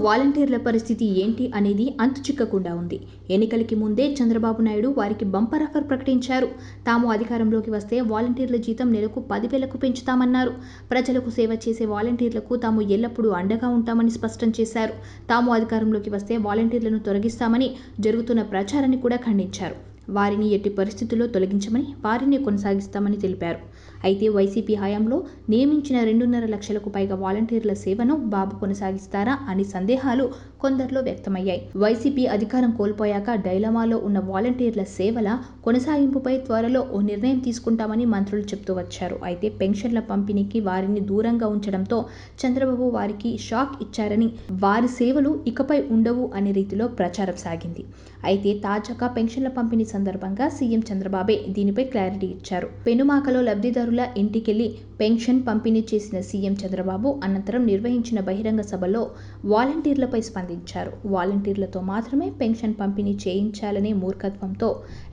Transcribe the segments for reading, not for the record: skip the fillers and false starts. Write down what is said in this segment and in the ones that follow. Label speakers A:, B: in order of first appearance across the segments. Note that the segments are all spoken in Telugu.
A: వాలంటీర్ల పరిస్థితి ఏంటి అనేది అంతుచిక్కకుండా ఉంది. ఎన్నికలకి ముందే చంద్రబాబు నాయుడు వారికి బంపర్ ఆఫర్ ప్రకటించారు. తాము అధికారంలోకి వస్తే వాలంటీర్ల జీతం నెలకు 10,000కు పెంచుతామన్నారు. ప్రజలకు సేవ చేసే వాలంటీర్లకు తాము ఎల్లప్పుడూ అండగా ఉంటామని స్పష్టం చేశారు. తాము అధికారంలోకి వస్తే వాలంటీర్లను తొలగిస్తామని జరుగుతున్న ప్రచారాన్ని కూడా ఖండించారు. వారిని ఎట్టి పరిస్థితుల్లో తొలగించమని, వారిని కొనసాగిస్తామని తెలిపారు. అయితే వైసీపీ హయాంలో నియమించిన 2.5 లక్షలకు పైగా వాలంటీర్ల సేవను బాబు కొనసాగిస్తారా అని సందేహాలు కొందరిలో వ్యక్తమయ్యాయి. వైసీపీ అధికారం కోల్పోయాక డైలమాలో ఉన్న వాలంటీర్ల సేవల కొనసాగింపుపై త్వరలో ఓ నిర్ణయం తీసుకుంటామని మంత్రులు చెబుతూ వచ్చారు. అయితే పెన్షన్ల పంపిణీకి వారిని దూరంగా ఉంచడంతో చంద్రబాబు వారికి షాక్ ఇచ్చారని, వారి సేవలు ఇకపై ఉండవు అనే రీతిలో ప్రచారం సాగింది. అయితే తాజాగా పెన్షన్ల పంపిణీ సందర్భంగా సీఎం చంద్రబాబే దీనిపై క్లారిటీ ఇచ్చారు. పెనుమాకలో లబ్ధిదారుల ఇంటికెళ్లి పెన్షన్ పంపిణీ చేసిన సీఎం చంద్రబాబు అనంతరం నిర్వహించిన బహిరంగ సభలో వాలంటీర్లపై స్పందించారు. వాలంటీర్లతో మాత్రమే పెన్షన్ పంపిణీ చేయించాలనే మూర్ఖత్వంతో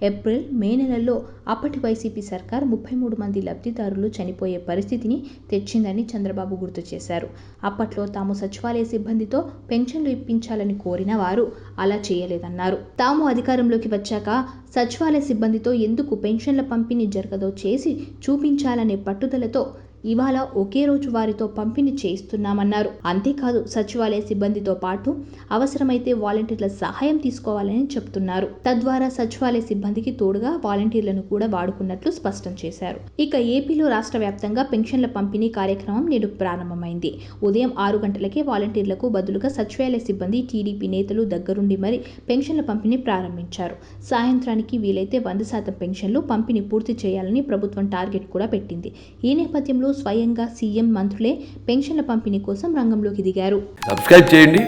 A: ఏప్రిల్, మే నెలల్లో అప్పటి వైసీపీ సర్కార్ 33 మంది లబ్ధిదారులు చనిపోయే పరిస్థితిని తెచ్చిందని చంద్రబాబు గుర్తు చేశారు. అప్పట్లో తాము సచివాలయ సిబ్బందితో పెన్షన్లు ఇప్పించాలని కోరిన వారు అలా చేయలేదన్నారు. తాము అధికారంలోకి వచ్చాక సచివాలయ సిబ్బందితో ఎందుకు పెన్షన్ల పంపిణీ జరగదో చేసి చూపించాలనే పట్టుదలతో ఇవాళ ఒకే రోజు వారితో పంపిణీ చేయిస్తున్నామన్నారు. అంతేకాదు సచివాలయ సిబ్బందితో పాటు అవసరమైతే వాలంటీర్ల సహాయం తీసుకోవాలని చెప్తున్నారు. తద్వారా సచివాలయ సిబ్బందికి తోడుగా వాలంటీర్లను కూడా వాడుకున్నట్లు స్పష్టం చేశారు. ఇక ఏపీలో రాష్ట్ర వ్యాప్తంగా పెన్షన్ల పంపిణీ కార్యక్రమం నేడు ప్రారంభమైంది. ఉదయం 6 గంటలకే వాలంటీర్లకు బదులుగా సచివాలయ సిబ్బంది, టీడీపీ నేతలు దగ్గరుండి మరి పెన్షన్ల పంపిణీ ప్రారంభించారు. సాయంత్రానికి వీలైతే 100% పెన్షన్లు పంపిణీ పూర్తి చేయాలని ప్రభుత్వం టార్గెట్ కూడా పెట్టింది. ఈ నేపథ్యంలో స్వయంగా సీఎం, మంత్రులే పెన్షన్ల పంపిణీ కోసం రంగంలోకి దిగారు.
B: సబ్స్క్రైబ్ చేయండి.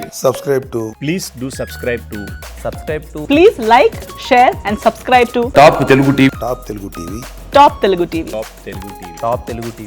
C: Please do subscribe to.
D: Please like, share and subscribe to
B: top Telugu TV.
D: Top Telugu TV.
C: Top Telugu TV.